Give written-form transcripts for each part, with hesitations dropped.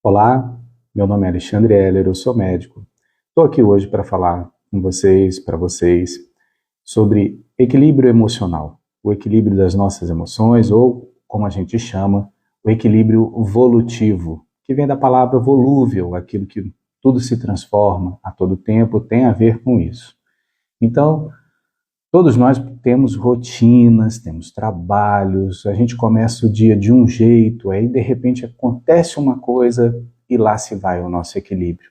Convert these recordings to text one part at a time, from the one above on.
Olá, meu nome é Alexandre Heller, eu sou médico. Estou aqui hoje para falar com vocês, para vocês, sobre equilíbrio emocional, o equilíbrio das nossas emoções, ou, como a gente chama, o equilíbrio volutivo, que vem da palavra volúvel, aquilo que tudo se transforma a todo tempo, tem a ver com isso. Então, todos nós temos rotinas, temos trabalhos, a gente começa o dia de um jeito, aí de repente acontece uma coisa e lá se vai o nosso equilíbrio.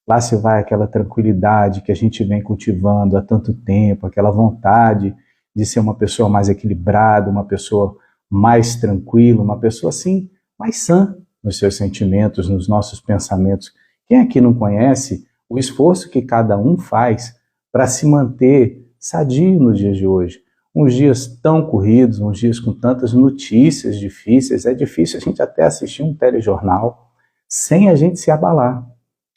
Lá se vai aquela tranquilidade que a gente vem cultivando há tanto tempo, aquela vontade de ser uma pessoa mais equilibrada, uma pessoa mais tranquila, uma pessoa assim, mais sã nos seus sentimentos, nos nossos pensamentos. Quem aqui não conhece o esforço que cada um faz para se manter sadio nos dias de hoje? Uns dias tão corridos, uns dias com tantas notícias difíceis, é difícil a gente até assistir um telejornal sem a gente se abalar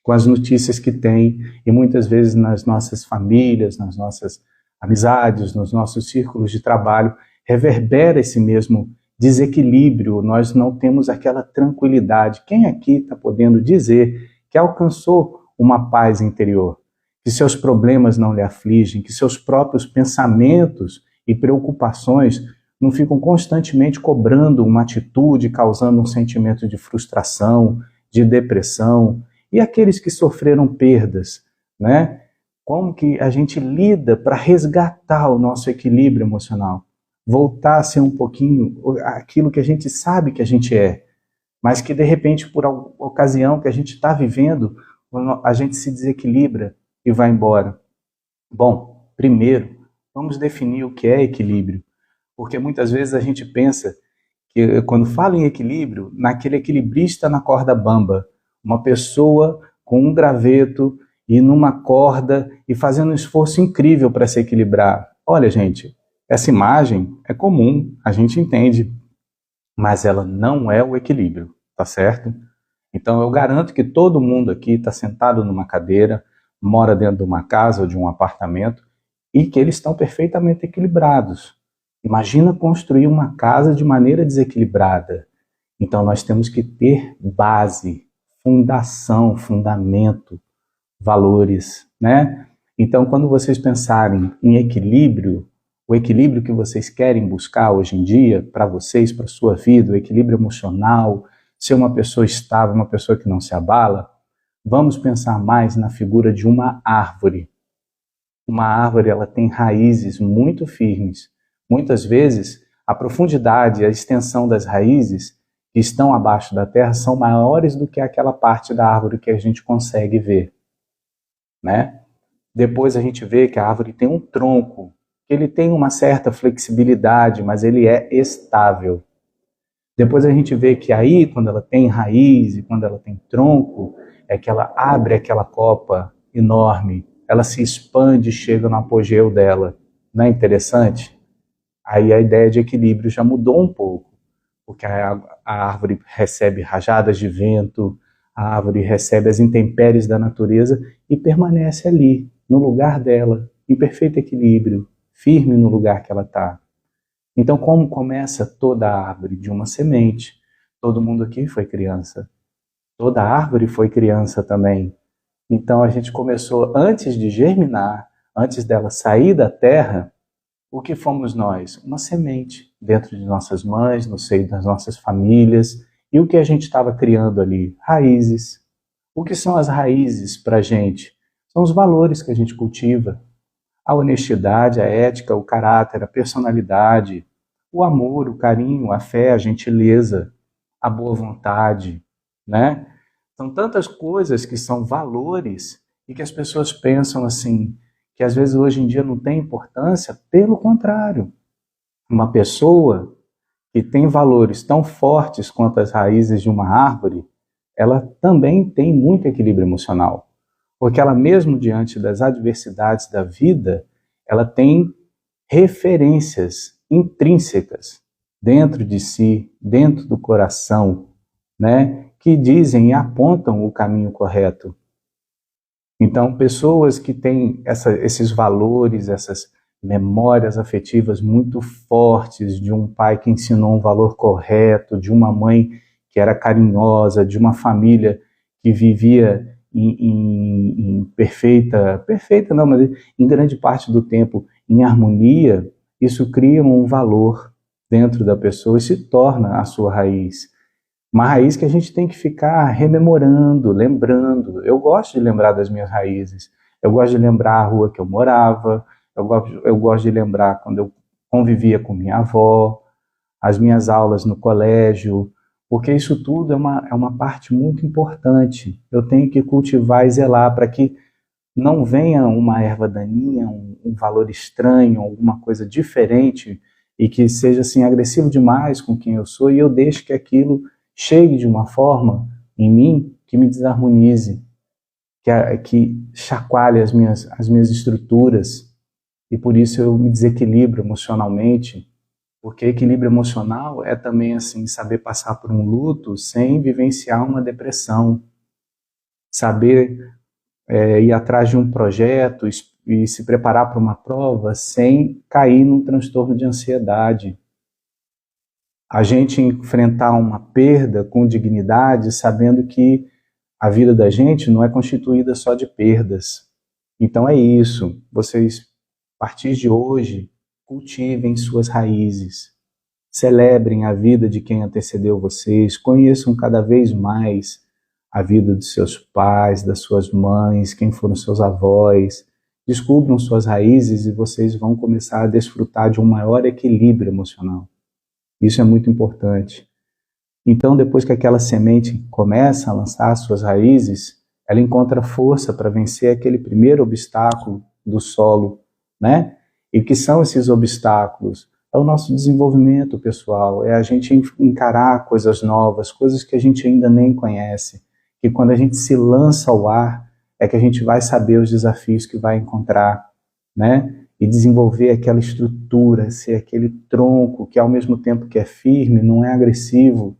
com as notícias que tem, e muitas vezes nas nossas famílias, nas nossas amizades, nos nossos círculos de trabalho, reverbera esse mesmo desequilíbrio, nós não temos aquela tranquilidade. Quem aqui está podendo dizer que alcançou uma paz interior, que seus problemas não lhe afligem, que seus próprios pensamentos e preocupações não ficam constantemente cobrando uma atitude, causando um sentimento de frustração, de depressão? E aqueles que sofreram perdas, né? Como que a gente lida para resgatar o nosso equilíbrio emocional? Voltar a ser um pouquinho aquilo que a gente sabe que a gente é, mas que de repente, por ocasião que a gente está vivendo, a gente se desequilibra e vai embora. Bom, primeiro, vamos definir o que é equilíbrio, porque muitas vezes a gente pensa que quando fala em equilíbrio, naquele equilibrista na corda bamba, uma pessoa com um graveto e numa corda e fazendo um esforço incrível para se equilibrar. Olha, gente, essa imagem é comum, a gente entende, mas ela não é o equilíbrio, tá certo? Então eu garanto que todo mundo aqui está sentado numa cadeira, mora dentro de uma casa ou de um apartamento e que eles estão perfeitamente equilibrados. Imagina construir uma casa de maneira desequilibrada. Então nós temos que ter base, fundação, fundamento, valores, né? Então, quando vocês pensarem em equilíbrio, o equilíbrio que vocês querem buscar hoje em dia, para vocês, para a sua vida, o equilíbrio emocional, ser uma pessoa estável, uma pessoa que não se abala, vamos pensar mais na figura de uma árvore. Uma árvore, ela tem raízes muito firmes. Muitas vezes, a profundidade, a extensão das raízes que estão abaixo da terra são maiores do que aquela parte da árvore que a gente consegue ver, né? Depois a gente vê que a árvore tem um tronco, que ele tem uma certa flexibilidade, mas ele é estável. Depois a gente vê que aí, quando ela tem raiz e quando ela tem tronco, é que ela abre aquela copa enorme, ela se expande e chega no apogeu dela. Não é interessante? Aí a ideia de equilíbrio já mudou um pouco, porque a árvore recebe rajadas de vento, a árvore recebe as intempéries da natureza e permanece ali, no lugar dela, em perfeito equilíbrio, firme no lugar que ela está. Então, como começa toda a árvore? De uma semente. Todo mundo aqui foi criança. Toda árvore foi criança também. Então, a gente começou, antes de germinar, antes dela sair da terra, o que fomos nós? Uma semente dentro de nossas mães, no seio das nossas famílias. E o que a gente estava criando ali? Raízes. O que são as raízes para a gente? São os valores que a gente cultiva. A honestidade, a ética, o caráter, a personalidade, o amor, o carinho, a fé, a gentileza, a boa vontade, né? São tantas coisas que são valores e que as pessoas pensam assim, que às vezes hoje em dia não tem importância. Pelo contrário, uma pessoa que tem valores tão fortes quanto as raízes de uma árvore, ela também tem muito equilíbrio emocional. Porque ela mesmo diante das adversidades da vida, ela tem referências intrínsecas dentro de si, dentro do coração, né, que dizem e apontam o caminho correto. Então, pessoas que têm esses valores, essas memórias afetivas muito fortes de um pai que ensinou um valor correto, de uma mãe que era carinhosa, de uma família que vivia em perfeita não, mas em grande parte do tempo em harmonia, isso cria um valor dentro da pessoa e se torna a sua raiz. Uma raiz que a gente tem que ficar rememorando, lembrando. Eu gosto de lembrar das minhas raízes. Eu gosto de lembrar a rua que eu morava. Eu gosto de lembrar quando eu convivia com minha avó, as minhas aulas no colégio, porque isso tudo é uma parte muito importante. Eu tenho que cultivar e zelar para que não venha uma erva daninha, um valor estranho, alguma coisa diferente e que seja assim agressivo demais com quem eu sou e eu deixe que aquilo chegue de uma forma em mim que me desarmonize, que chacoalhe as minhas estruturas e por isso eu me desequilibro emocionalmente, porque equilíbrio emocional é também assim saber passar por um luto sem vivenciar uma depressão, saber ir atrás de um projeto e se preparar para uma prova sem cair num transtorno de ansiedade. A gente enfrentar uma perda com dignidade, sabendo que a vida da gente não é constituída só de perdas. Então é isso. Vocês, a partir de hoje, cultivem suas raízes. Celebrem a vida de quem antecedeu vocês. Conheçam cada vez mais a vida dos seus pais, das suas mães, quem foram seus avós. Descubram suas raízes e vocês vão começar a desfrutar de um maior equilíbrio emocional. Isso é muito importante. Então, depois que aquela semente começa a lançar suas raízes, ela encontra força para vencer aquele primeiro obstáculo do solo, né? E o que são esses obstáculos? É o nosso desenvolvimento pessoal, é a gente encarar coisas novas, coisas que a gente ainda nem conhece. E quando a gente se lança ao ar, é que a gente vai saber os desafios que vai encontrar, né? E desenvolver aquela estrutura, ser aquele tronco que ao mesmo tempo que é firme, não é agressivo,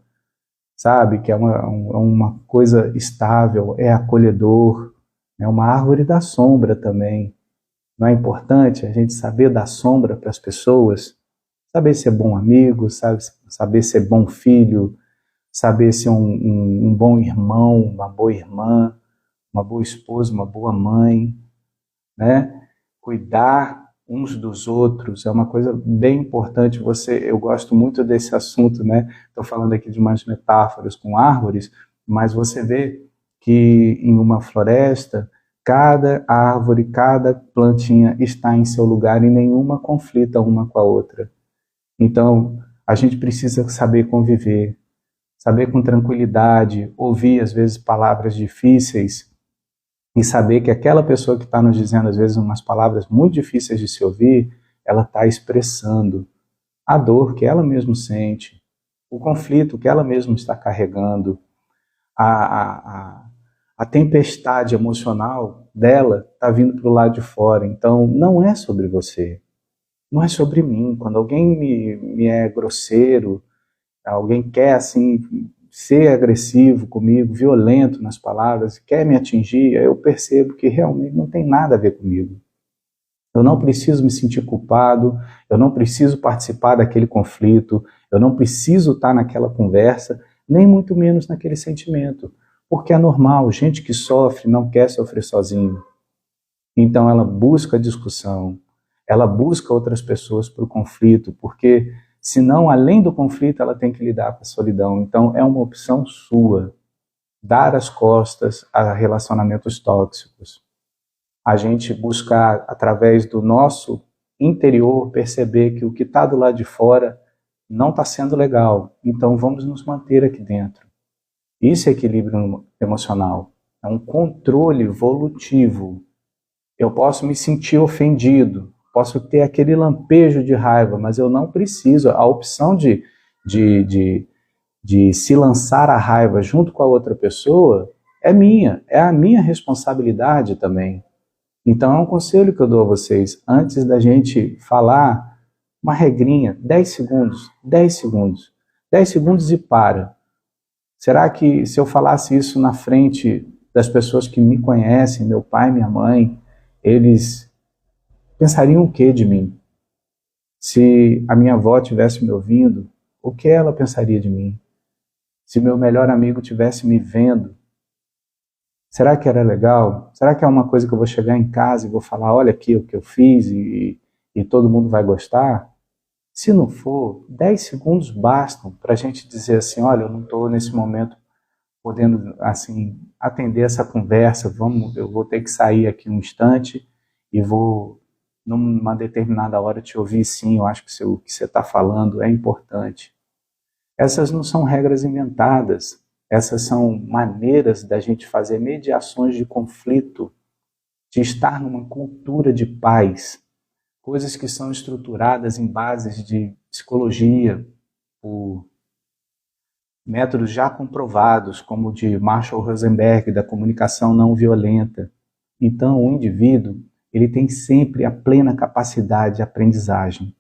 sabe? Que é uma coisa estável, é acolhedor, é uma árvore da sombra também. Não é importante a gente saber dar sombra para as pessoas? Saber ser bom amigo, saber ser bom filho, saber ser um bom irmão, uma boa irmã, uma boa esposa, uma boa mãe, né? Cuidar uns dos outros é uma coisa bem importante. Eu gosto muito desse assunto, né? Estou falando aqui de umas metáforas com árvores, mas você vê que em uma floresta, cada árvore, cada plantinha está em seu lugar e nenhuma conflita uma com a outra. Então, a gente precisa saber conviver, saber com tranquilidade, ouvir às vezes palavras difíceis e saber que aquela pessoa que está nos dizendo às vezes umas palavras muito difíceis de se ouvir, ela está expressando a dor que ela mesma sente, o conflito que ela mesma está carregando, a, a, a, a tempestade emocional dela está vindo para o lado de fora. Então, não é sobre você. Não é sobre mim. Quando alguém me é grosseiro, alguém quer assim ser agressivo comigo, violento nas palavras, quer me atingir, eu percebo que realmente não tem nada a ver comigo. Eu não preciso me sentir culpado, eu não preciso participar daquele conflito, eu não preciso estar naquela conversa, nem muito menos naquele sentimento. Porque é normal, gente que sofre não quer sofrer sozinho. Então ela busca a discussão, ela busca outras pessoas para o conflito, porque senão, além do conflito, ela tem que lidar com a solidão. Então é uma opção sua, dar as costas a relacionamentos tóxicos. A gente buscar, através do nosso interior, perceber que o que está do lado de fora não está sendo legal. Então vamos nos manter aqui dentro. Isso é equilíbrio emocional. É um controle volutivo. Eu posso me sentir ofendido, posso ter aquele lampejo de raiva, mas eu não preciso. A opção de se lançar a raiva junto com a outra pessoa é minha, é a minha responsabilidade também. Então é um conselho que eu dou a vocês, antes da gente falar, uma regrinha, 10 segundos, 10 segundos, 10 segundos e para. Será que se eu falasse isso na frente das pessoas que me conhecem, meu pai, minha mãe, eles pensariam o que de mim? Se a minha avó estivesse me ouvindo, o que ela pensaria de mim? Se meu melhor amigo tivesse me vendo, será que era legal? Será que é uma coisa que eu vou chegar em casa e vou falar, olha aqui o que eu fiz e todo mundo vai gostar? Se não for, 10 segundos bastam para a gente dizer assim, olha, eu não estou nesse momento podendo assim atender essa conversa, eu vou ter que sair aqui um instante e vou, numa determinada hora, te ouvir sim, eu acho que o que você está falando é importante. Essas não são regras inventadas, essas são maneiras da gente fazer mediações de conflito, de estar numa cultura de paz, coisas que são estruturadas em bases de psicologia, por métodos já comprovados, como o de Marshall Rosenberg, da comunicação não violenta. Então, o indivíduo, ele tem sempre a plena capacidade de aprendizagem.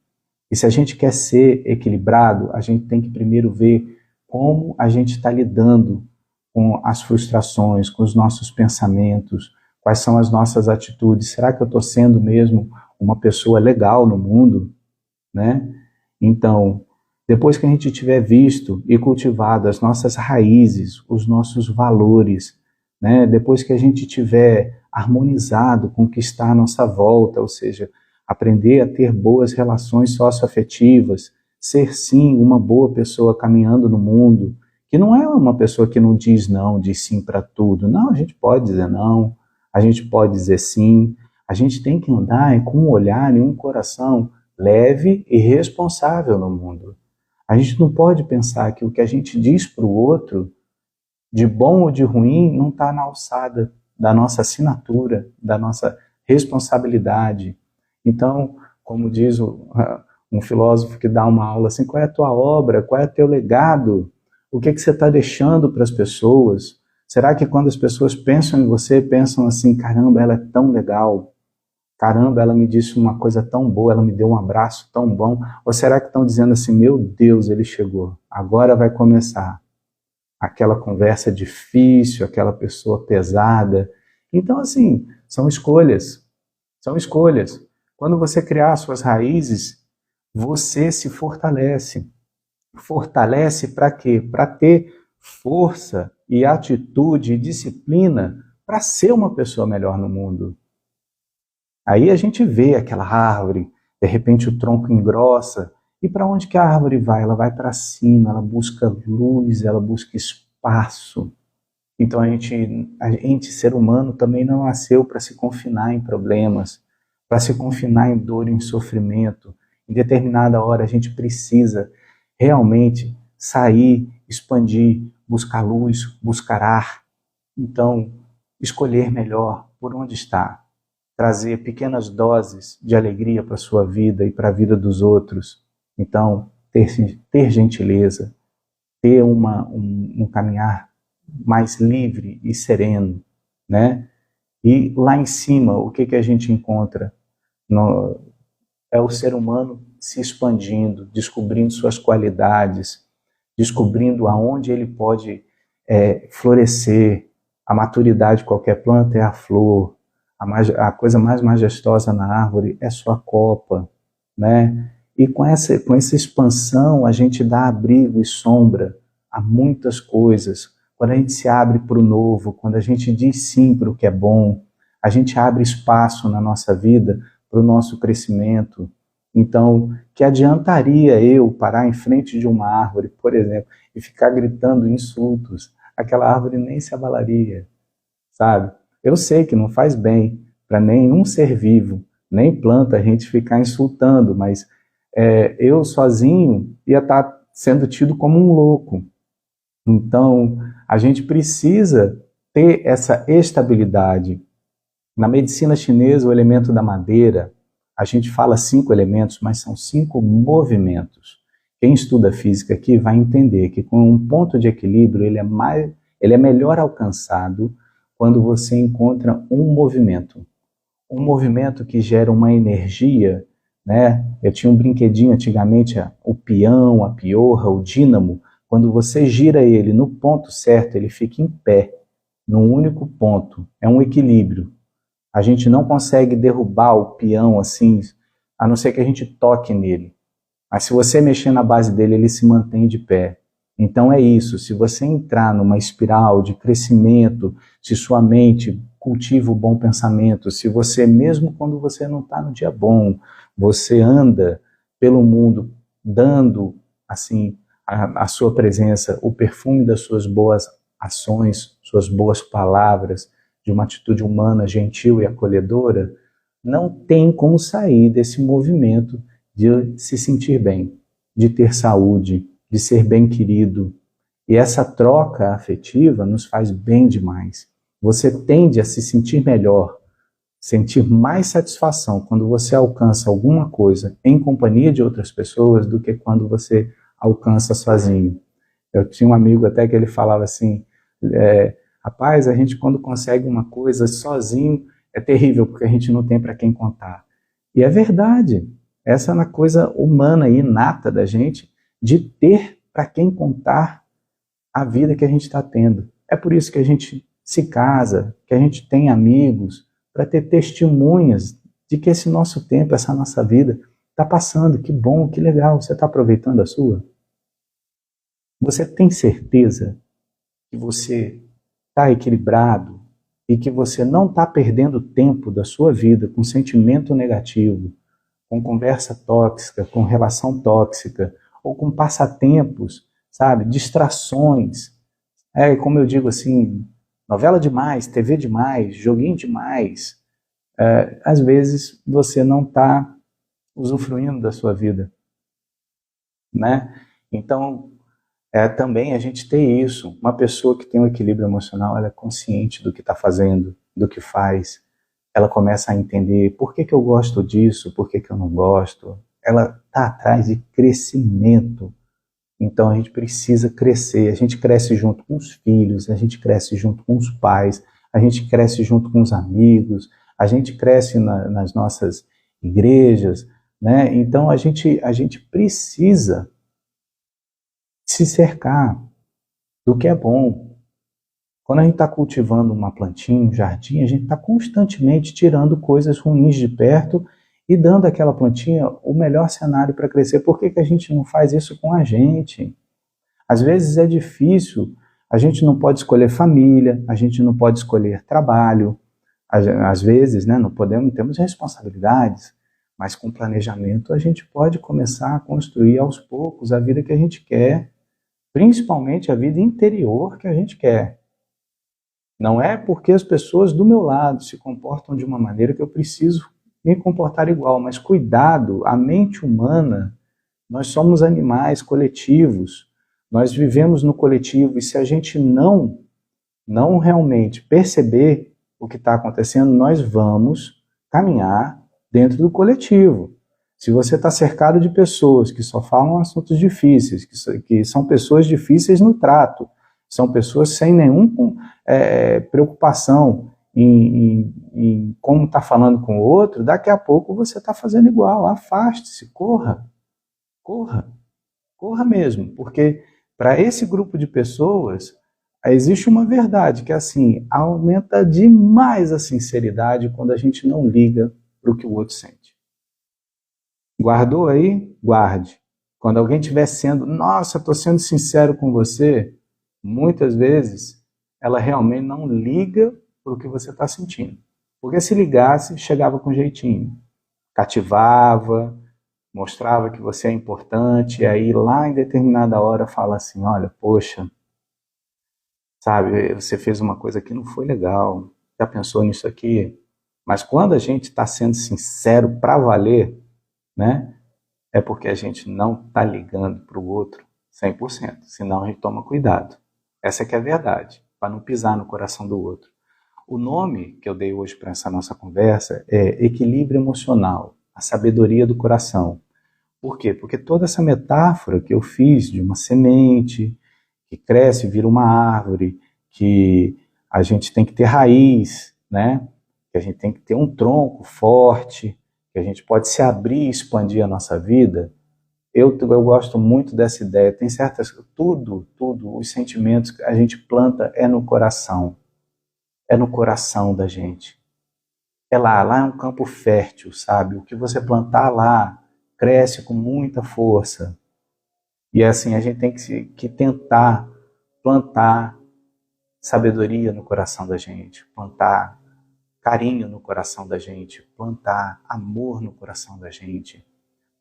E se a gente quer ser equilibrado, a gente tem que primeiro ver como a gente está lidando com as frustrações, com os nossos pensamentos, quais são as nossas atitudes. Será que eu estou sendo mesmo uma pessoa legal no mundo? Né? Então, depois que a gente tiver visto e cultivado as nossas raízes, os nossos valores, né? Depois que a gente tiver harmonizado com o que está à nossa volta, ou seja, aprender a ter boas relações socioafetivas, ser sim uma boa pessoa caminhando no mundo, que não é uma pessoa que não diz não, diz sim para tudo. Não, a gente pode dizer não, a gente pode dizer sim, a gente tem que andar com um olhar e um coração leve e responsável no mundo. A gente não pode pensar que o que a gente diz para o outro, de bom ou de ruim, não está na alçada da nossa assinatura, da nossa responsabilidade. Então, como diz um filósofo que dá uma aula assim, qual é a tua obra, qual é o teu legado, o que você está deixando para as pessoas? Será que quando as pessoas pensam em você, pensam assim, caramba, ela é tão legal, caramba, ela me disse uma coisa tão boa, ela me deu um abraço tão bom, ou será que estão dizendo assim, meu Deus, ele chegou, agora vai começar aquela conversa difícil, aquela pessoa pesada? Então, assim, são escolhas. São escolhas. Quando você criar suas raízes, você se fortalece. Fortalece para quê? Para ter força e atitude e disciplina para ser uma pessoa melhor no mundo. Aí a gente vê aquela árvore, de repente o tronco engrossa, e para onde que a árvore vai? Ela vai para cima, ela busca luz, ela busca espaço. Então a gente, ser humano, também não nasceu para se confinar em problemas, para se confinar em dor e em sofrimento. Em determinada hora a gente precisa realmente sair, expandir, buscar luz, buscar ar. Então, escolher melhor por onde está, trazer pequenas doses de alegria para a sua vida e para a vida dos outros. Então, ter gentileza, ter um caminhar mais livre e sereno, né? E lá em cima, o que a gente encontra? É o ser humano se expandindo, descobrindo suas qualidades, descobrindo aonde ele pode florescer. A maturidade de qualquer planta é a flor, a coisa mais majestosa na árvore é sua copa, né? E com essa expansão a gente dá abrigo e sombra a muitas coisas. Quando a gente se abre para o novo, quando a gente diz sim para o que é bom, a gente abre espaço na nossa vida para o nosso crescimento. Então, que adiantaria eu parar em frente de uma árvore, por exemplo, e ficar gritando insultos? Aquela árvore nem se abalaria, sabe? Eu sei que não faz bem para nenhum ser vivo, nem planta, a gente ficar insultando, mas eu sozinho ia estar sendo tido como um louco. Então, a gente precisa ter essa estabilidade. Na medicina chinesa, o elemento da madeira, a gente fala 5 elementos, mas são 5 movimentos. Quem estuda física aqui vai entender que com um ponto de equilíbrio ele é melhor alcançado quando você encontra um movimento. Um movimento que gera uma energia, né? Eu tinha um brinquedinho antigamente, o peão, a piorra, o dínamo. Quando você gira ele no ponto certo, ele fica em pé, num único ponto. É um equilíbrio. A gente não consegue derrubar o peão assim, a não ser que a gente toque nele. Mas se você mexer na base dele, ele se mantém de pé. Então é isso, se você entrar numa espiral de crescimento, se sua mente cultiva o bom pensamento, se você, mesmo quando você não está no dia bom, você anda pelo mundo dando, assim, a sua presença, o perfume das suas boas ações, suas boas palavras, de uma atitude humana, gentil e acolhedora, não tem como sair desse movimento de se sentir bem, de ter saúde, de ser bem querido. E essa troca afetiva nos faz bem demais. Você tende a se sentir melhor, sentir mais satisfação quando você alcança alguma coisa em companhia de outras pessoas do que quando você alcança sozinho. Eu tinha um amigo até que ele falava assim, rapaz, a gente quando consegue uma coisa sozinho é terrível, porque a gente não tem para quem contar. E é verdade, essa é uma coisa humana e inata da gente, de ter para quem contar a vida que a gente está tendo. É por isso que a gente se casa, que a gente tem amigos, para ter testemunhas de que esse nosso tempo, essa nossa vida, está passando. Que bom, que legal, você está aproveitando a sua? Você tem certeza que você está equilibrado e que você não está perdendo tempo da sua vida com sentimento negativo, com conversa tóxica, com relação tóxica, ou com passatempos, sabe, distrações. Como eu digo assim, novela demais, TV demais, joguinho demais. Às vezes você não está usufruindo da sua vida, né? Então, também a gente tem isso. Uma pessoa que tem um equilíbrio emocional, ela é consciente do que está fazendo, do que faz. Ela começa a entender por que eu gosto disso, por que eu não gosto. Ela está atrás de crescimento. Então a gente precisa crescer. A gente cresce junto com os filhos, a gente cresce junto com os pais, a gente cresce junto com os amigos, a gente cresce nas nossas igrejas, né? Então a gente precisa se cercar do que é bom. Quando a gente está cultivando uma plantinha, um jardim, a gente está constantemente tirando coisas ruins de perto e dando àquela plantinha o melhor cenário para crescer. Por que a gente não faz isso com a gente? Às vezes é difícil, a gente não pode escolher família, a gente não pode escolher trabalho, às vezes, né, não temos responsabilidades, mas com planejamento a gente pode começar a construir aos poucos a vida que a gente quer, principalmente a vida interior que a gente quer. Não é porque as pessoas do meu lado se comportam de uma maneira que eu preciso me comportar igual, mas cuidado, a mente humana, nós somos animais coletivos, nós vivemos no coletivo, e se a gente não realmente perceber o que está acontecendo, nós vamos caminhar dentro do coletivo. Se você está cercado de pessoas que só falam assuntos difíceis, que são pessoas difíceis no trato, são pessoas sem nenhuma preocupação em como está falando com o outro, daqui a pouco você está fazendo igual. Afaste-se, corra mesmo, porque para esse grupo de pessoas existe uma verdade, que é assim, aumenta demais a sinceridade quando a gente não liga para o que o outro sente. Guardou aí? Guarde. Quando alguém estiver sendo, nossa, estou sendo sincero com você, muitas vezes ela realmente não liga para o que você está sentindo. Porque se ligasse, chegava com jeitinho. Cativava, mostrava que você é importante, e aí lá em determinada hora fala assim, olha, poxa, sabe, você fez uma coisa que não foi legal, já pensou nisso aqui? Mas quando a gente está sendo sincero para valer, né, é porque a gente não está ligando para o outro 100%, senão a gente toma cuidado. Essa é que é a verdade, para não pisar no coração do outro. O nome que eu dei hoje para essa nossa conversa é equilíbrio emocional, a sabedoria do coração. Por quê? Porque toda essa metáfora que eu fiz de uma semente que cresce, vira uma árvore, que a gente tem que ter raiz, né? Que a gente tem que ter um tronco forte, que a gente pode se abrir e expandir a nossa vida. Eu gosto muito dessa ideia. Tem certas... Tudo, os sentimentos que a gente planta é no coração. É no coração da gente. Lá é um campo fértil, sabe? O que você plantar lá cresce com muita força. E assim, a gente tem que tentar plantar sabedoria no coração da gente, plantar carinho no coração da gente, plantar amor no coração da gente,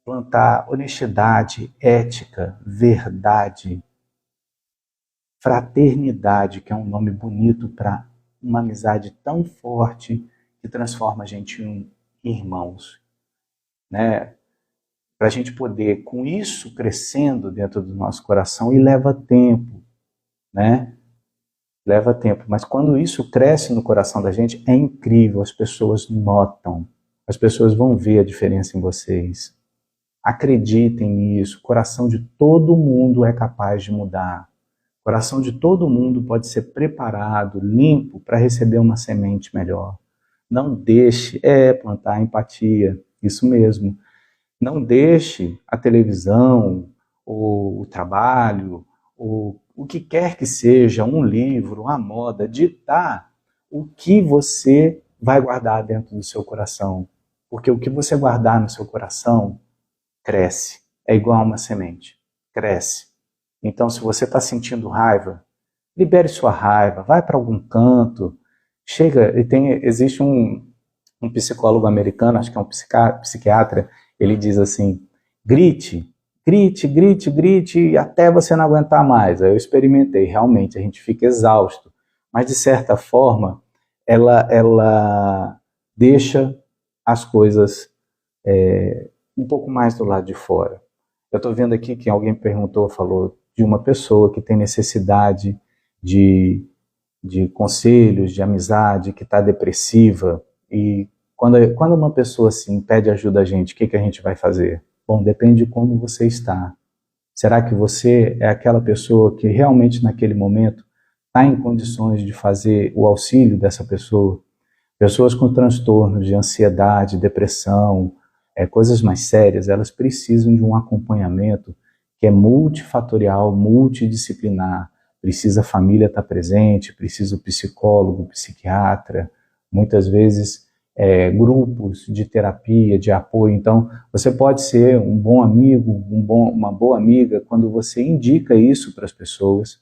plantar honestidade, ética, verdade, fraternidade, que é um nome bonito para uma amizade tão forte que transforma a gente em irmãos, né? Para a gente poder, com isso crescendo dentro do nosso coração, e leva tempo, né? Leva tempo, mas quando isso cresce no coração da gente, é incrível, as pessoas notam, as pessoas vão ver a diferença em vocês. Acreditem nisso, o coração de todo mundo é capaz de mudar. O coração de todo mundo pode ser preparado, limpo, para receber uma semente melhor. Não deixe, plantar empatia, isso mesmo. Não deixe a televisão, ou o trabalho, ou o que quer que seja, um livro, a moda, ditar o que você vai guardar dentro do seu coração. Porque o que você guardar no seu coração cresce. É igual a uma semente. Cresce. Então, se você está sentindo raiva, libere sua raiva, vai para algum canto. Chega, existe um psicólogo americano, acho que é um psiquiatra, ele diz assim, grite, grite, grite, grite, até você não aguentar mais. Aí eu experimentei, realmente, a gente fica exausto. Mas, de certa forma, ela deixa as coisas um pouco mais do lado de fora. Eu estou vendo aqui que alguém falou de uma pessoa que tem necessidade de conselhos, de amizade, que está depressiva. E quando uma pessoa assim pede ajuda a gente, o que a gente vai fazer? Bom, depende de como você está. Será que você é aquela pessoa que realmente naquele momento está em condições de fazer o auxílio dessa pessoa? Pessoas com transtornos de ansiedade, depressão, coisas mais sérias, elas precisam de um acompanhamento que é multifatorial, multidisciplinar. Precisa a família estar presente, precisa o psicólogo, o psiquiatra, muitas vezes grupos de terapia, de apoio. Então, você pode ser um bom amigo, uma boa amiga, quando você indica isso para as pessoas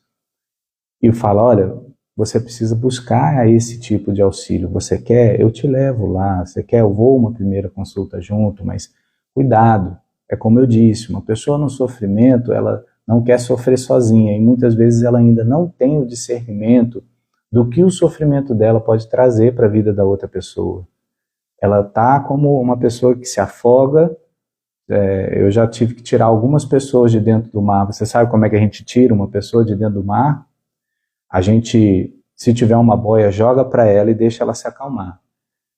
e fala, olha, você precisa buscar esse tipo de auxílio. Você quer? Eu te levo lá. Você quer? Eu vou uma primeira consulta junto, mas cuidado. É como eu disse, uma pessoa no sofrimento, ela não quer sofrer sozinha e muitas vezes ela ainda não tem o discernimento do que o sofrimento dela pode trazer para a vida da outra pessoa. Ela está como uma pessoa que se afoga. Eu já tive que tirar algumas pessoas de dentro do mar. Você sabe como é que a gente tira uma pessoa de dentro do mar? A gente, se tiver uma boia, joga para ela e deixa ela se acalmar.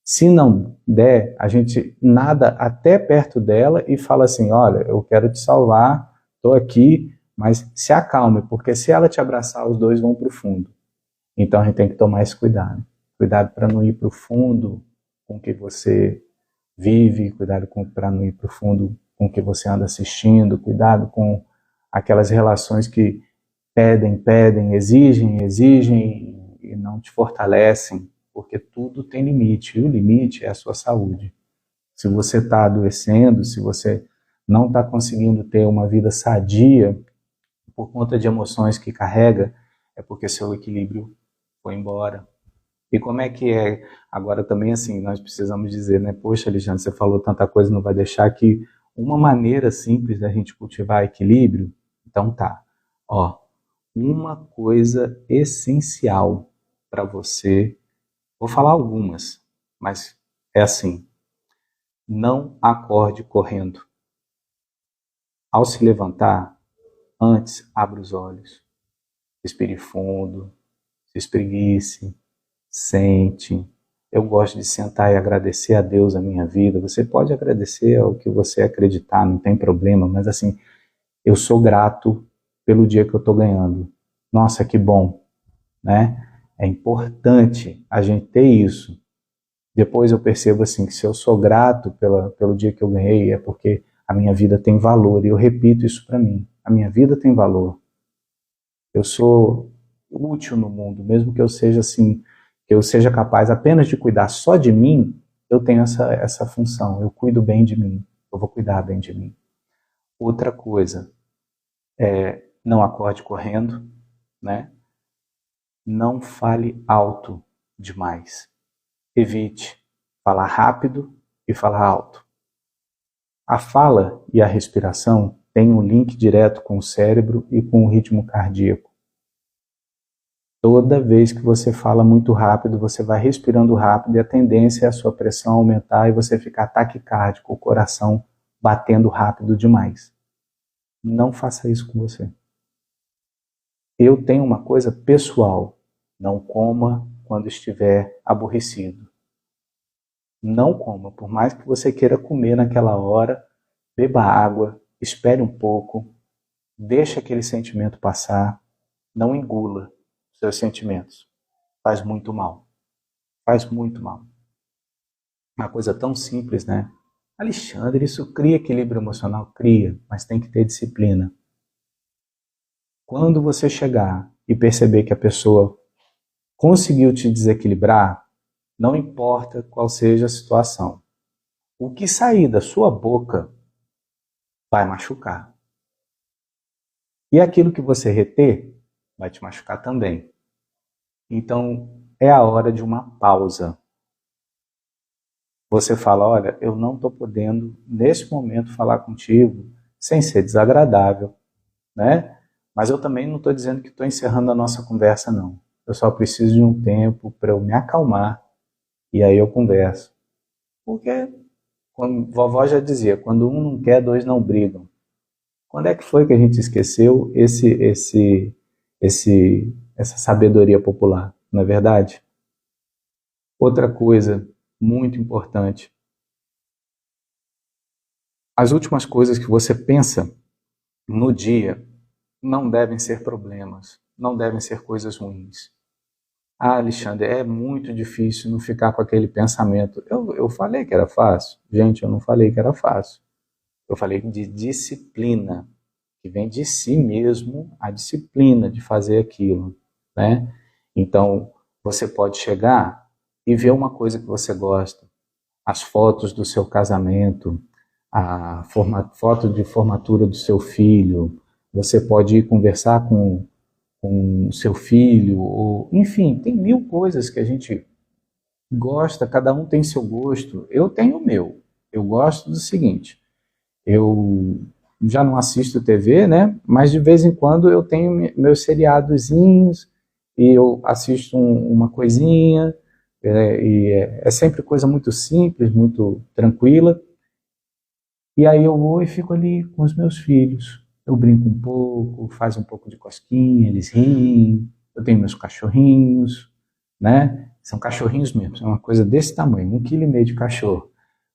Se não der, a gente nada até perto dela e fala assim, olha, eu quero te salvar, estou aqui, mas se acalme, porque se ela te abraçar, os dois vão para o fundo. Então a gente tem que tomar esse cuidado. Cuidado para não ir para o fundo com o que você vive, cuidado para não ir para o fundo com o que você anda assistindo, cuidado com aquelas relações que pedem, exigem e não te fortalecem, porque tudo tem limite, e o limite é a sua saúde. Se você está adoecendo, se você não está conseguindo ter uma vida sadia por conta de emoções que carrega, é porque seu equilíbrio foi embora. E como é que é? Agora também assim, nós precisamos dizer, né? Poxa, Alexandre, você falou tanta coisa, não vai deixar que uma maneira simples da gente cultivar equilíbrio? Então tá, ó, uma coisa essencial para você, vou falar algumas, mas é assim, não acorde correndo. Ao se levantar, antes abra os olhos, respire fundo, se espreguice, sente. Eu gosto de sentar e agradecer a Deus a minha vida. Você pode agradecer ao que você acreditar, não tem problema, mas assim, eu sou grato pelo dia que eu estou ganhando. Nossa, que bom, né? É importante a gente ter isso. Depois eu percebo assim, que se eu sou grato pelo dia que eu ganhei, é porque a minha vida tem valor. E eu repito isso para mim. A minha vida tem valor. Eu sou útil no mundo, mesmo que eu seja assim, que eu seja capaz apenas de cuidar só de mim, eu tenho essa função. Eu cuido bem de mim. Eu vou cuidar bem de mim. Outra coisa, Não acorde correndo, né? Não fale alto demais. Evite falar rápido e falar alto. A fala e a respiração têm um link direto com o cérebro e com o ritmo cardíaco. Toda vez que você fala muito rápido, você vai respirando rápido e a tendência é a sua pressão aumentar e você ficar taquicárdico, o coração batendo rápido demais. Não faça isso com você. Eu tenho uma coisa pessoal. Não coma quando estiver aborrecido. Não coma, por mais que você queira comer naquela hora, beba água, espere um pouco, deixe aquele sentimento passar, não engula seus sentimentos. Faz muito mal. Faz muito mal. Uma coisa tão simples, né? Alexandre, isso cria equilíbrio emocional? Cria, mas tem que ter disciplina. Quando você chegar e perceber que a pessoa conseguiu te desequilibrar, não importa qual seja a situação, o que sair da sua boca vai machucar. E aquilo que você reter vai te machucar também. Então, é a hora de uma pausa. Você fala, olha, eu não estou podendo, nesse momento, falar contigo sem ser desagradável, né? Mas eu também não estou dizendo que estou encerrando a nossa conversa, não. Eu só preciso de um tempo para eu me acalmar e aí eu converso. Porque, como vovó já dizia, quando um não quer, dois não brigam. Quando é que foi que a gente esqueceu essa sabedoria popular, não é verdade? Outra coisa muito importante. As últimas coisas que você pensa no dia não devem ser problemas, não devem ser coisas ruins. Ah, Alexandre, é muito difícil não ficar com aquele pensamento. Eu falei que era fácil? Gente, eu não falei que era fácil. Eu falei de disciplina, que vem de si mesmo a disciplina de fazer aquilo, né? Então, você pode chegar e ver uma coisa que você gosta, as fotos do seu casamento, a foto de formatura do seu filho, você pode ir conversar com o seu filho, ou, enfim, tem mil coisas que a gente gosta, cada um tem seu gosto. Eu tenho o meu. Eu gosto do seguinte, eu já não assisto TV, né? Mas de vez em quando eu tenho meus seriadozinhos e eu assisto uma coisinha, é sempre coisa muito simples, muito tranquila. E aí eu vou e fico ali com os meus filhos. Eu brinco um pouco, faz um pouco de cosquinha, eles riem. Eu tenho meus cachorrinhos, né? São cachorrinhos mesmo, é uma coisa desse tamanho, 1,5 kg de cachorro.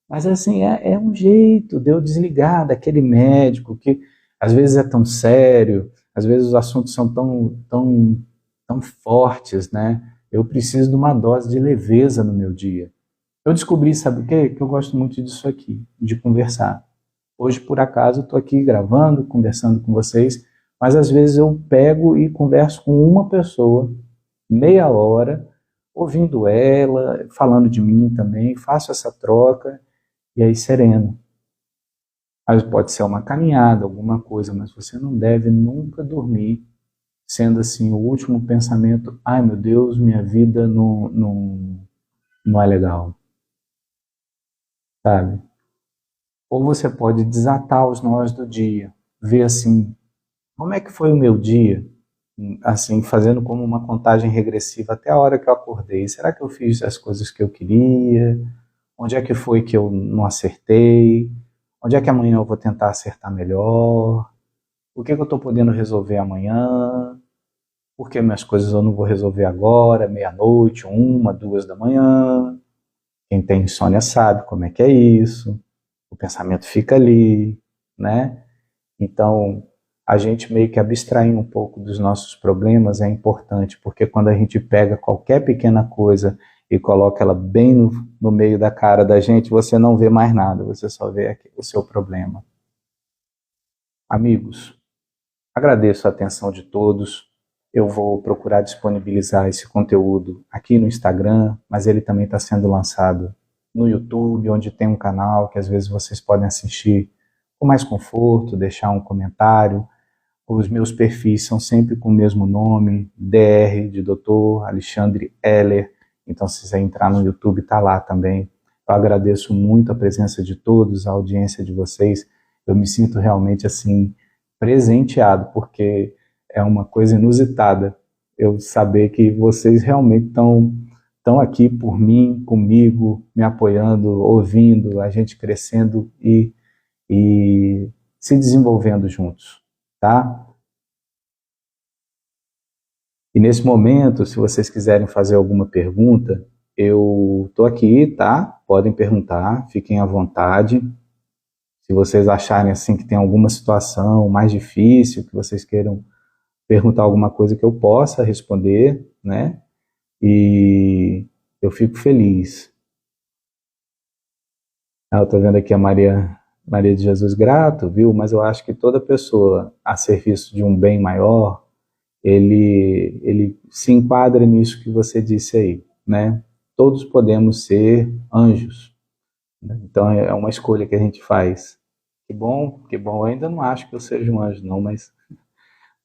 Mas assim, é um jeito de eu desligar daquele médico que às vezes é tão sério, às vezes os assuntos são tão fortes, né? Eu preciso de uma dose de leveza no meu dia. Eu descobri, sabe o quê? Que eu gosto muito disso aqui, de conversar. Hoje, por acaso, estou aqui gravando, conversando com vocês, mas às vezes eu pego e converso com uma pessoa, meia hora, ouvindo ela, falando de mim também, faço essa troca, e aí sereno. Aí pode ser uma caminhada, alguma coisa, mas você não deve nunca dormir sendo assim o último pensamento, ai meu Deus, minha vida não é legal, sabe? Ou você pode desatar os nós do dia, ver assim, como é que foi o meu dia? Assim, fazendo como uma contagem regressiva até a hora que eu acordei. Será que eu fiz as coisas que eu queria? Onde é que foi que eu não acertei? Onde é que amanhã eu vou tentar acertar melhor? O que eu estou podendo resolver amanhã? Por que minhas coisas eu não vou resolver agora, meia-noite, 1, 2 da manhã? Quem tem insônia sabe como é que é isso. O pensamento fica ali, né? Então, a gente meio que abstrair um pouco dos nossos problemas é importante, porque quando a gente pega qualquer pequena coisa e coloca ela bem no meio da cara da gente, você não vê mais nada, você só vê o seu problema. Amigos, agradeço a atenção de todos. Eu vou procurar disponibilizar esse conteúdo aqui no Instagram, mas ele também está sendo lançado no YouTube, onde tem um canal que às vezes vocês podem assistir com mais conforto, deixar um comentário, Os meus perfis são sempre com o mesmo nome, DR, de Dr. Alexandre Heller. Então, se você entrar no YouTube, está lá também. Eu agradeço muito a presença de todos, a audiência de vocês. Eu me sinto realmente, assim, presenteado, porque é uma coisa inusitada eu saber que vocês realmente estão aqui por mim, comigo, me apoiando, ouvindo, a gente crescendo e se desenvolvendo juntos, tá? E nesse momento, se vocês quiserem fazer alguma pergunta, eu estou aqui, tá? Podem perguntar, fiquem à vontade. Se vocês acharem assim que tem alguma situação mais difícil, que vocês queiram perguntar alguma coisa que eu possa responder, né? E eu fico feliz. Eu estou vendo aqui a Maria de Jesus grato, viu? Mas eu acho que toda pessoa a serviço de um bem maior, ele se enquadra nisso que você disse aí, né? Todos podemos ser anjos, né? Então é uma escolha que a gente faz. Que bom, que bom. Eu ainda não acho que eu seja um anjo, não, mas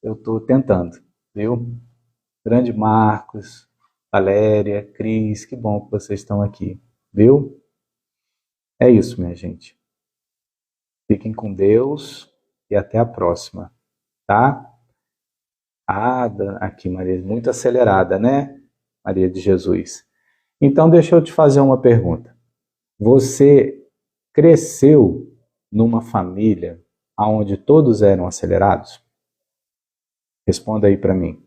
eu estou tentando, viu? Grande Marcos, Valéria, Cris, que bom que vocês estão aqui, viu? É isso, minha gente. Fiquem com Deus e até a próxima, tá? Aqui, Maria, muito acelerada, né? Maria de Jesus. Então, deixa eu te fazer uma pergunta. Você cresceu numa família onde todos eram acelerados? Responda aí para mim.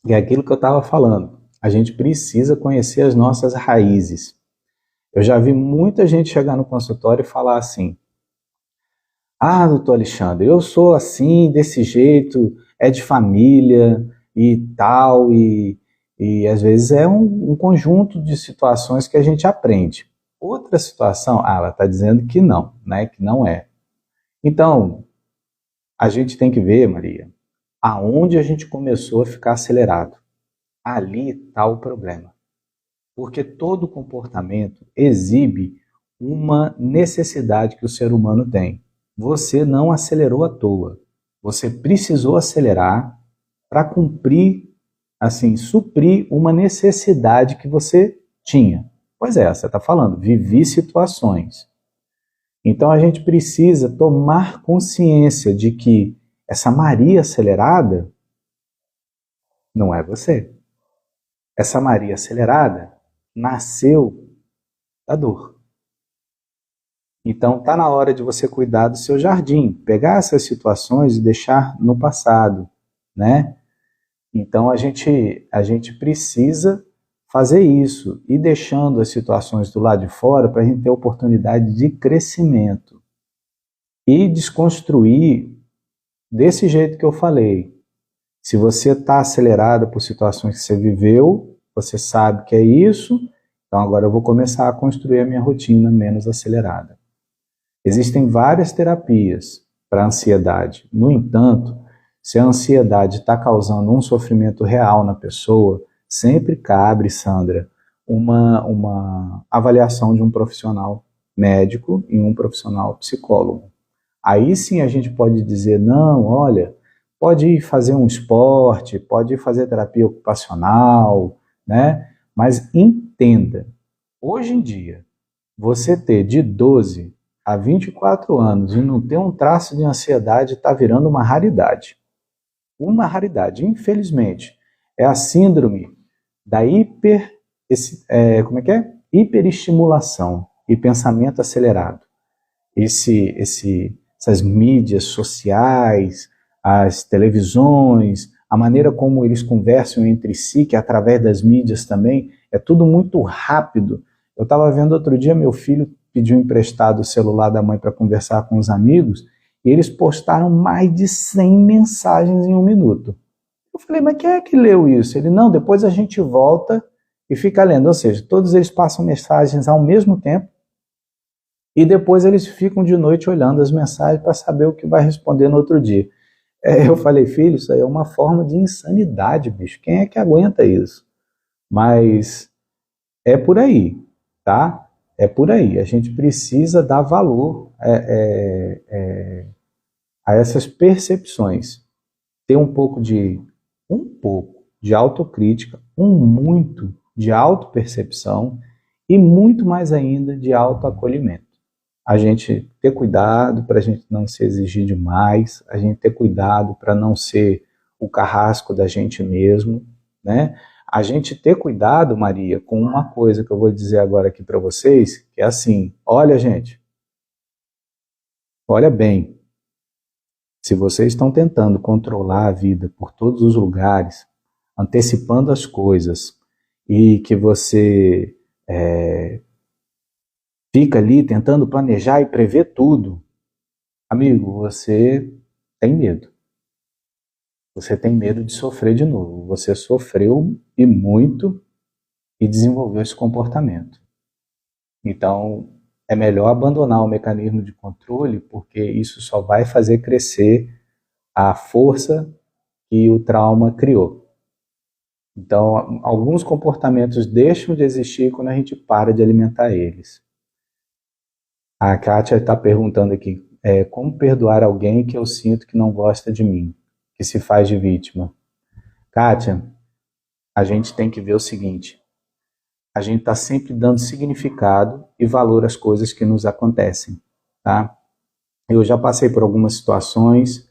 E é aquilo que eu estava falando. A gente precisa conhecer as nossas raízes. Eu já vi muita gente chegar no consultório e falar assim: ah, doutor Alexandre, eu sou assim, desse jeito, é de família e tal, e às vezes é um conjunto de situações que a gente aprende. Outra situação, ela está dizendo que não, né? Que não é. Então, a gente tem que ver, Maria, aonde a gente começou a ficar acelerado. Ali está o problema. Porque todo comportamento exibe uma necessidade que o ser humano tem. Você não acelerou à toa. Você precisou acelerar para cumprir, assim, suprir uma necessidade que você tinha. Pois é, você está falando, vivi situações. Então a gente precisa tomar consciência de que essa Maria acelerada não é você. Essa Maria acelerada nasceu da dor. Então tá na hora de você cuidar do seu jardim, pegar essas situações e deixar no passado, né? Então a gente precisa fazer isso e deixando as situações do lado de fora para a gente ter oportunidade de crescimento e desconstruir desse jeito que eu falei. Se você está acelerado por situações que você viveu, você sabe que é isso, então agora eu vou começar a construir a minha rotina menos acelerada. Existem várias terapias para a ansiedade. No entanto, se a ansiedade está causando um sofrimento real na pessoa, sempre cabe, Sandra, uma avaliação de um profissional médico e um profissional psicólogo. Aí sim a gente pode dizer, não, olha, pode ir fazer um esporte, pode ir fazer terapia ocupacional, né? Mas entenda, hoje em dia, você ter de 12 a 24 anos e não ter um traço de ansiedade está virando uma raridade. Uma raridade, infelizmente. É a síndrome da hiperestimulação e pensamento acelerado. Essas mídias sociais, as televisões, a maneira como eles conversam entre si, que através das mídias também, é tudo muito rápido. Eu estava vendo outro dia, meu filho pediu emprestado o celular da mãe para conversar com os amigos, e eles postaram mais de 100 mensagens em um minuto. Eu falei, mas quem é que leu isso? Ele, não, depois a gente volta e fica lendo. Ou seja, todos eles passam mensagens ao mesmo tempo, e depois eles ficam de noite olhando as mensagens para saber o que vai responder no outro dia. Eu falei, filho, isso aí é uma forma de insanidade, bicho. Quem é que aguenta isso? Mas é por aí, tá? É por aí. A gente precisa dar valor a essas percepções. Ter um pouco de autocrítica, muito de autopercepção e muito mais ainda de autoacolhimento. A gente ter cuidado para a gente não se exigir demais, a gente ter cuidado para não ser o carrasco da gente mesmo, né? A gente ter cuidado, Maria, com uma coisa que eu vou dizer agora aqui para vocês, que é assim, olha, gente, olha bem, se vocês estão tentando controlar a vida por todos os lugares, antecipando as coisas, e que você fica ali tentando planejar e prever tudo, amigo, você tem medo. Você tem medo de sofrer de novo. Você sofreu e muito e desenvolveu esse comportamento. Então, é melhor abandonar o mecanismo de controle, porque isso só vai fazer crescer a força que o trauma criou. Então, alguns comportamentos deixam de existir quando a gente para de alimentar eles. A Kátia está perguntando aqui, como perdoar alguém que eu sinto que não gosta de mim, que se faz de vítima? Kátia, a gente tem que ver o seguinte, a gente está sempre dando significado e valor às coisas que nos acontecem, tá? Eu já passei por algumas situações,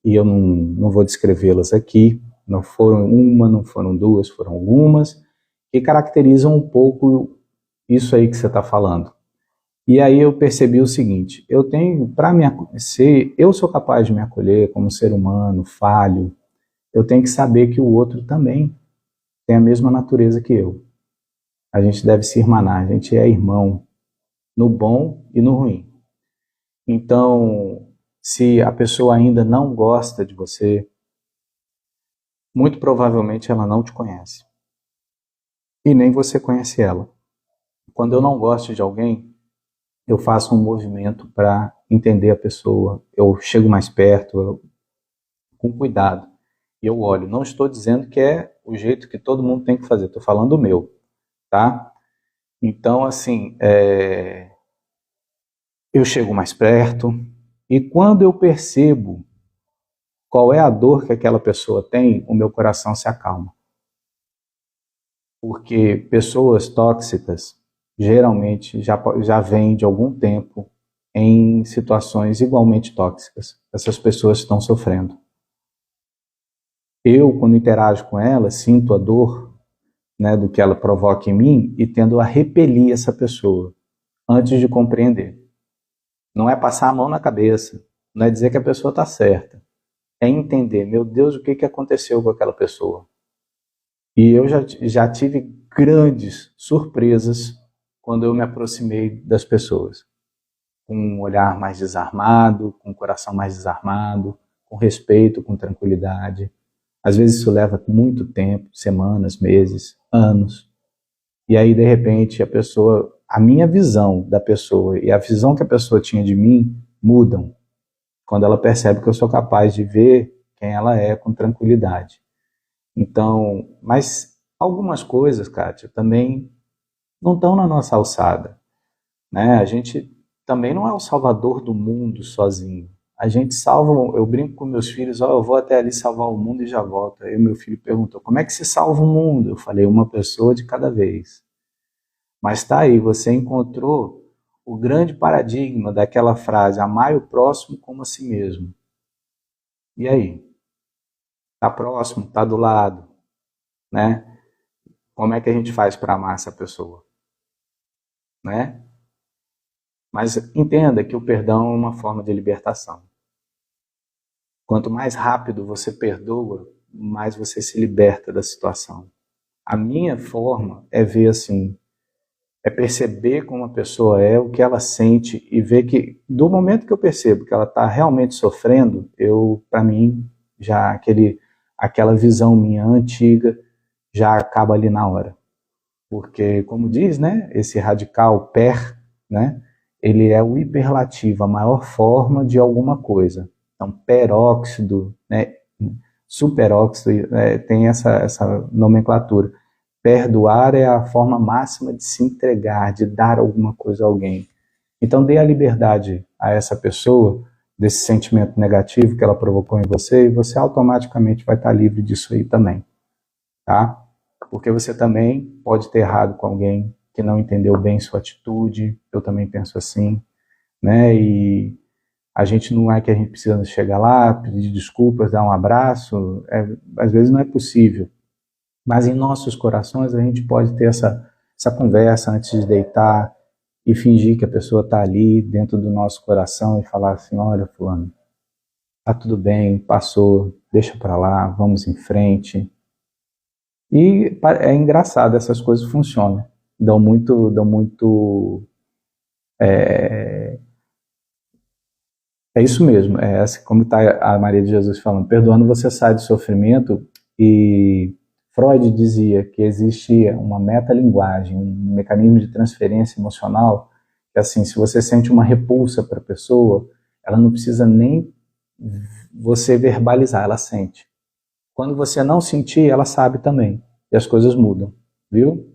e eu não vou descrevê-las aqui, não foram uma, não foram duas, foram algumas, que caracterizam um pouco isso aí que você está falando. E aí eu percebi o seguinte, eu tenho, para me acontecer, eu sou capaz de me acolher como ser humano, falho, eu tenho que saber que o outro também tem a mesma natureza que eu. A gente deve se irmanar, a gente é irmão, no bom e no ruim. Então, se a pessoa ainda não gosta de você, muito provavelmente ela não te conhece. E nem você conhece ela. Quando eu não gosto de alguém, eu faço um movimento para entender a pessoa, eu chego mais perto, com cuidado, e eu olho. Não estou dizendo que é o jeito que todo mundo tem que fazer, estou falando o meu, tá? Então, assim, eu chego mais perto, e quando eu percebo qual é a dor que aquela pessoa tem, o meu coração se acalma. Porque pessoas tóxicas geralmente já vêm de algum tempo em situações igualmente tóxicas. Essas pessoas estão sofrendo. Eu, quando interajo com elas, sinto a dor, né, do que ela provoca em mim e tendo a repelir essa pessoa antes de compreender. Não é passar a mão na cabeça, não é dizer que a pessoa está certa. É entender, meu Deus, o que aconteceu com aquela pessoa. E eu já tive grandes surpresas quando eu me aproximei das pessoas. Com um olhar mais desarmado, com um coração mais desarmado, com respeito, com tranquilidade. Às vezes isso leva muito tempo, semanas, meses, anos. E aí, de repente, a minha visão da pessoa e a visão que a pessoa tinha de mim mudam. Quando ela percebe que eu sou capaz de ver quem ela é com tranquilidade. Então, mas algumas coisas, Kátia, também não estão na nossa alçada, né? A gente também não é o salvador do mundo sozinho. A gente salva, eu brinco com meus filhos, eu vou até ali salvar o mundo e já volto. Aí meu filho perguntou, como é que se salva o mundo? Eu falei, uma pessoa de cada vez. Mas tá aí, você encontrou o grande paradigma daquela frase, amai o próximo como a si mesmo. E aí? Tá próximo, tá do lado, né? Como é que a gente faz para amar essa pessoa, né? Mas entenda que o perdão é uma forma de libertação. Quanto mais rápido você perdoa, mais você se liberta da situação. A minha forma é ver assim, é perceber como a pessoa é, o que ela sente e ver que do momento que eu percebo que ela está realmente sofrendo, para mim, já aquela visão minha antiga já acaba ali na hora. Porque, como diz, né, esse radical per, né, ele é o hiperlativo, a maior forma de alguma coisa. Então, peróxido, né, superóxido, tem essa nomenclatura. Perdoar é a forma máxima de se entregar, de dar alguma coisa a alguém. Então dê a liberdade a essa pessoa desse sentimento negativo que ela provocou em você e você automaticamente vai estar livre disso aí também, tá? Porque você também pode ter errado com alguém que não entendeu bem sua atitude, eu também penso assim, né? E a gente não é que a gente precisa chegar lá, pedir desculpas, dar um abraço, às vezes não é possível. Mas em nossos corações a gente pode ter essa conversa antes de deitar e fingir que a pessoa está ali dentro do nosso coração e falar assim, olha, fulano, tá tudo bem, passou, deixa para lá, vamos em frente. E é engraçado, essas coisas funcionam. É isso mesmo, como está a Maria de Jesus falando, perdoando você sai do sofrimento. E Freud dizia que existia uma metalinguagem, um mecanismo de transferência emocional, que assim, se você sente uma repulsa para a pessoa, ela não precisa nem você verbalizar, ela sente. Quando você não sentir, ela sabe também, e as coisas mudam, viu?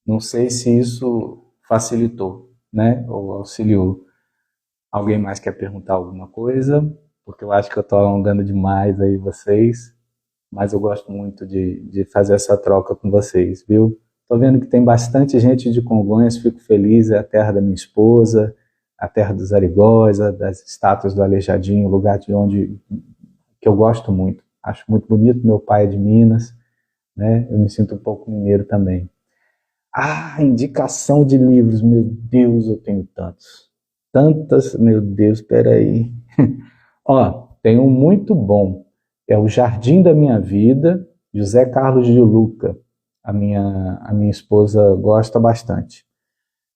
Não sei se isso facilitou, né, ou auxiliou. Alguém mais quer perguntar alguma coisa? Porque eu acho que eu estou alongando demais aí vocês, mas eu gosto muito de fazer essa troca com vocês, viu? Estou vendo que tem bastante gente de Congonhas, fico feliz, é a terra da minha esposa, a terra dos Arigós, das estátuas do Aleijadinho, lugar que eu gosto muito. Acho muito bonito, meu pai é de Minas, né? Eu me sinto um pouco mineiro também. Ah, indicação de livros, meu Deus, eu tenho tantos. Tantas, meu Deus, peraí. Ó, tem um muito bom, é O Jardim da Minha Vida, José Carlos de Luca. A minha esposa gosta bastante.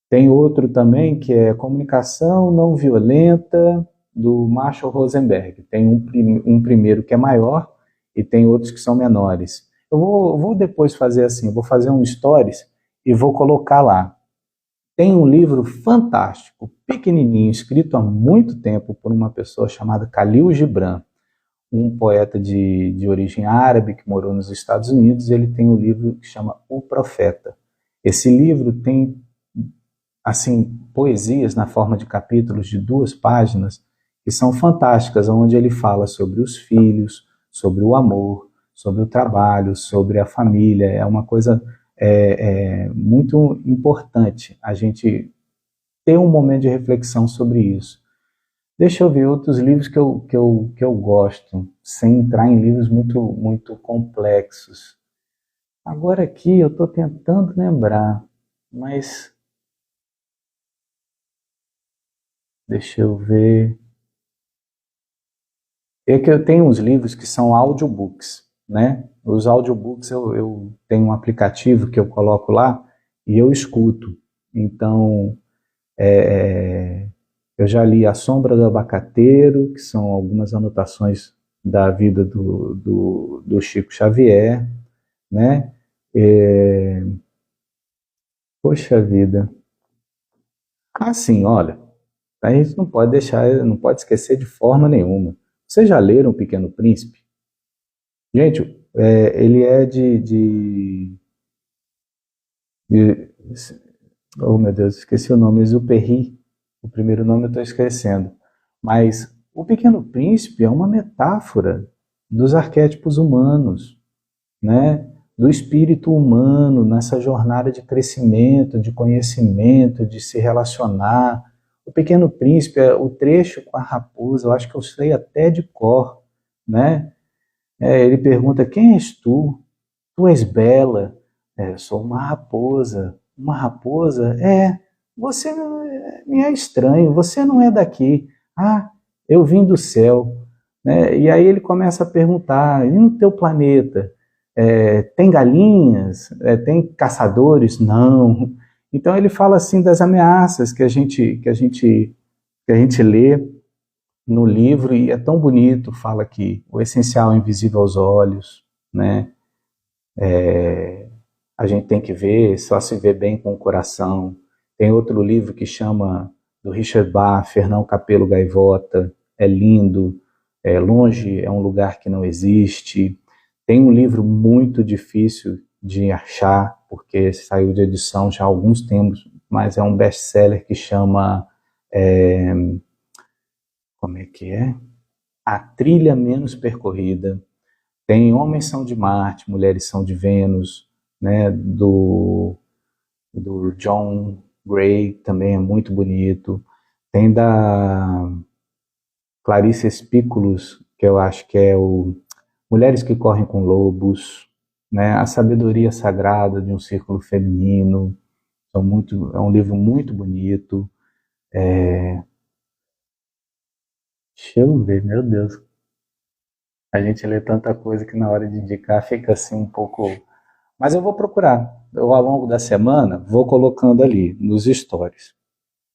Tem outro também que é Comunicação Não Violenta, do Marshall Rosenberg. Tem um primeiro que é maior e tem outros que são menores. Eu vou depois fazer assim, eu vou fazer um stories e vou colocar lá. Tem um livro fantástico, pequenininho, escrito há muito tempo por uma pessoa chamada Khalil Gibran, um poeta de origem árabe que morou nos Estados Unidos. Ele tem um livro que chama O Profeta. Esse livro tem assim poesias na forma de capítulos de 2 páginas que são fantásticas, onde ele fala sobre os filhos, sobre o amor, sobre o trabalho, sobre a família. É uma coisa muito importante a gente ter um momento de reflexão sobre isso. Deixa eu ver outros livros que eu gosto, sem entrar em livros muito complexos. Agora aqui eu estou tentando lembrar, mas deixa eu ver. É que eu tenho uns livros que são audiobooks, né? Os audiobooks eu tenho um aplicativo que eu coloco lá e eu escuto. Então, eu já li A Sombra do Abacateiro, que são algumas anotações da vida do Chico Xavier, né? Poxa vida. Assim, olha, a gente não pode deixar, não pode esquecer de forma nenhuma. Vocês já leram O Pequeno Príncipe? Gente, ele é de- oh meu Deus, esqueci o nome, Exupéry. O primeiro nome eu estou esquecendo. Mas O Pequeno Príncipe é uma metáfora dos arquétipos humanos, né? Do espírito humano nessa jornada de crescimento, de conhecimento, de se relacionar. O Pequeno Príncipe, o trecho com a raposa, eu acho que eu sei até de cor, né? Ele pergunta, quem és tu? Tu és bela. Eu sou uma raposa. Uma raposa? Você me é estranho, você não é daqui. Ah, eu vim do céu. Né? E aí ele começa a perguntar, e no teu planeta? Tem galinhas? Tem caçadores? Não. Então ele fala assim das ameaças que a gente lê no livro, e é tão bonito, fala que o essencial é invisível aos olhos, né? A gente tem que ver, só se vê bem com o coração. Tem outro livro que chama, do Richard Bach, Fernão Capelo Gaivota, é lindo, Longe é um lugar que não existe. Tem um livro muito difícil de achar, porque saiu de edição já há alguns tempos, mas é um best-seller que chama, é, como é que é? A Trilha Menos Percorrida. Tem Homens São de Marte, Mulheres São de Vênus, né, do John Gray, também é muito bonito. Tem da Clarice Espículos, que eu acho que é o Mulheres que Correm com Lobos, né, A Sabedoria Sagrada de um Círculo Feminino. É um livro muito bonito. Deixa eu ver, meu Deus. A gente lê tanta coisa que na hora de indicar fica assim um pouco. Mas eu vou procurar. Eu, ao longo da semana, vou colocando ali nos stories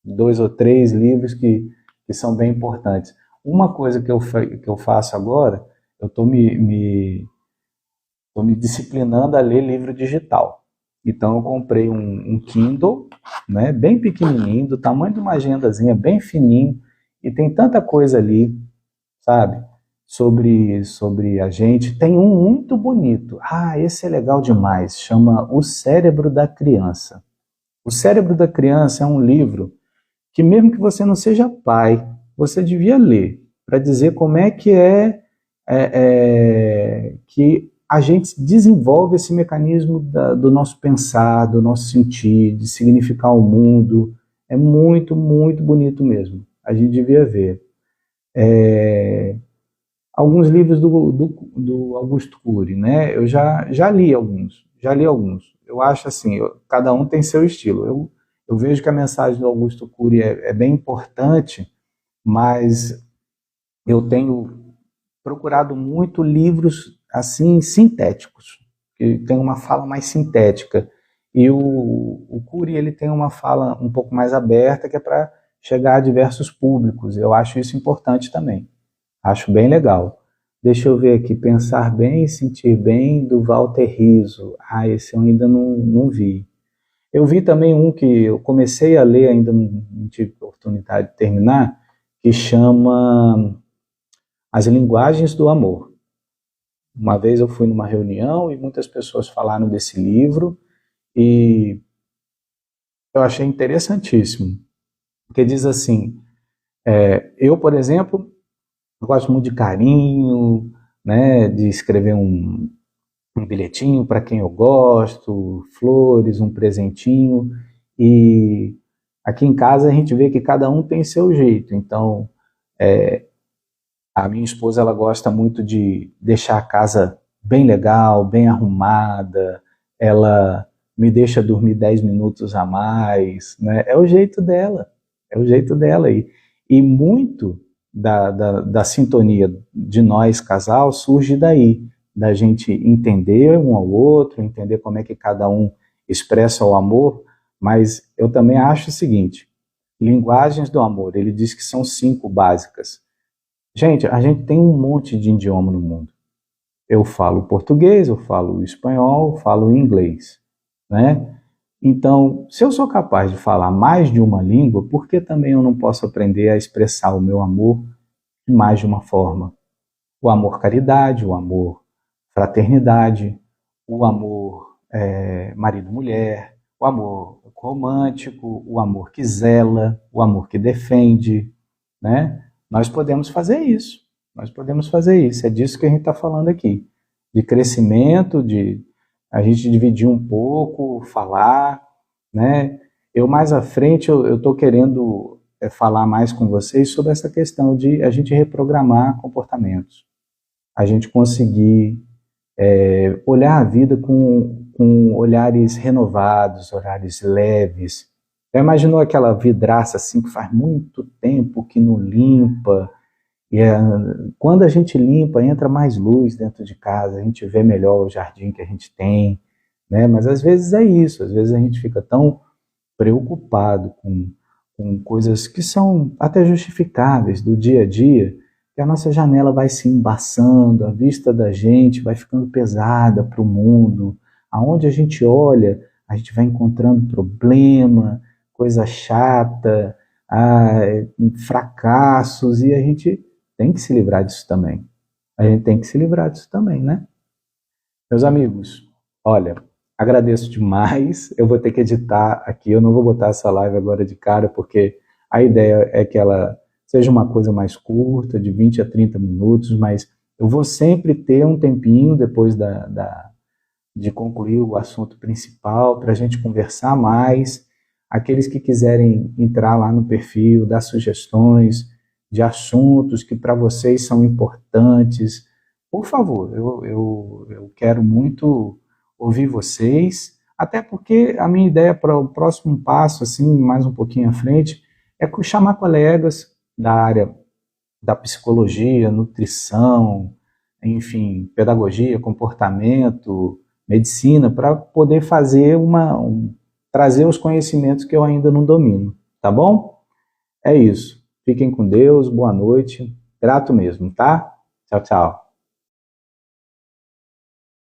2 ou 3 livros que são bem importantes. Uma coisa que eu faço agora, eu estou tô me disciplinando a ler livro digital. Então eu comprei um Kindle, né, bem pequenininho, do tamanho de uma agendazinha, bem fininho, e tem tanta coisa ali, sabe? Sobre a gente. Tem um muito bonito. Ah, esse é legal demais. Chama O Cérebro da Criança. O Cérebro da Criança é um livro que, mesmo que você não seja pai, você devia ler para dizer como é que a gente desenvolve esse mecanismo do nosso pensar, do nosso sentir, de significar o mundo. É muito, muito bonito mesmo. A gente devia ver. Alguns livros do Augusto Cury, né? Eu já li alguns, já li alguns. Eu acho assim, cada um tem seu estilo. Eu vejo que a mensagem do Augusto Cury é bem importante, mas eu tenho procurado muito livros assim sintéticos, que tem uma fala mais sintética. E o Cury, ele tem uma fala um pouco mais aberta, que é para chegar a diversos públicos. Eu acho isso importante também. Acho bem legal. Deixa eu ver aqui, Pensar Bem e Sentir Bem, do Walter Rizzo. Ah, esse eu ainda não vi. Eu vi também um que eu comecei a ler, ainda não tive oportunidade de terminar, que chama As Linguagens do Amor. Uma vez eu fui numa reunião e muitas pessoas falaram desse livro e eu achei interessantíssimo. Porque diz assim, eu, por exemplo, eu gosto muito de carinho, né, de escrever um bilhetinho para quem eu gosto, flores, um presentinho. E aqui em casa a gente vê que cada um tem seu jeito. Então, a minha esposa, ela gosta muito de deixar a casa bem legal, bem arrumada. Ela me deixa dormir 10 minutos a mais, né? É o jeito dela, é o jeito dela. E muito da sintonia de nós, casal, surge daí, da gente entender um ao outro, entender como é que cada um expressa o amor, mas eu também acho o seguinte, linguagens do amor, ele diz que são 5 básicas. Gente, a gente tem um monte de idioma no mundo. Eu falo português, eu falo espanhol, eu falo inglês, né? Então, se eu sou capaz de falar mais de uma língua, por que também eu não posso aprender a expressar o meu amor de mais de uma forma? O amor caridade, o amor fraternidade, o amor marido-mulher, o amor romântico, o amor que zela, o amor que defende, né? Nós podemos fazer isso, nós podemos fazer isso, é disso que a gente está falando aqui, de crescimento, de a gente dividir um pouco, falar, né? Eu mais à frente, eu estou querendo falar mais com vocês sobre essa questão de a gente reprogramar comportamentos, a gente conseguir olhar a vida com olhares renovados, olhares leves. Já imaginou aquela vidraça assim que faz muito tempo que não limpa? E quando a gente limpa, entra mais luz dentro de casa, a gente vê melhor o jardim que a gente tem, né? Mas às vezes é isso, às vezes a gente fica tão preocupado com coisas que são até justificáveis do dia a dia, que a nossa janela vai se embaçando, a vista da gente vai ficando pesada para o mundo. Aonde a gente olha, a gente vai encontrando problema, coisa chata, fracassos, e a gente tem que se livrar disso também. A gente tem que se livrar disso também, né? Meus amigos, olha, Agradeço demais. Eu vou ter que editar aqui, eu não vou botar essa live agora de cara, porque a ideia é que ela seja uma coisa mais curta, de 20 a 30 minutos, mas eu vou sempre ter um tempinho depois de concluir o assunto principal para a gente conversar mais. Aqueles que quiserem entrar lá no perfil, dar sugestões de assuntos que para vocês são importantes, por favor, eu quero muito ouvir vocês, até porque a minha ideia para o próximo passo, assim, mais um pouquinho à frente, é chamar colegas da área da psicologia, nutrição, enfim, pedagogia, comportamento, medicina, para poder fazer trazer os conhecimentos que eu ainda não domino, tá bom? É isso. Fiquem com Deus, boa noite, grato mesmo, tá? Tchau, tchau.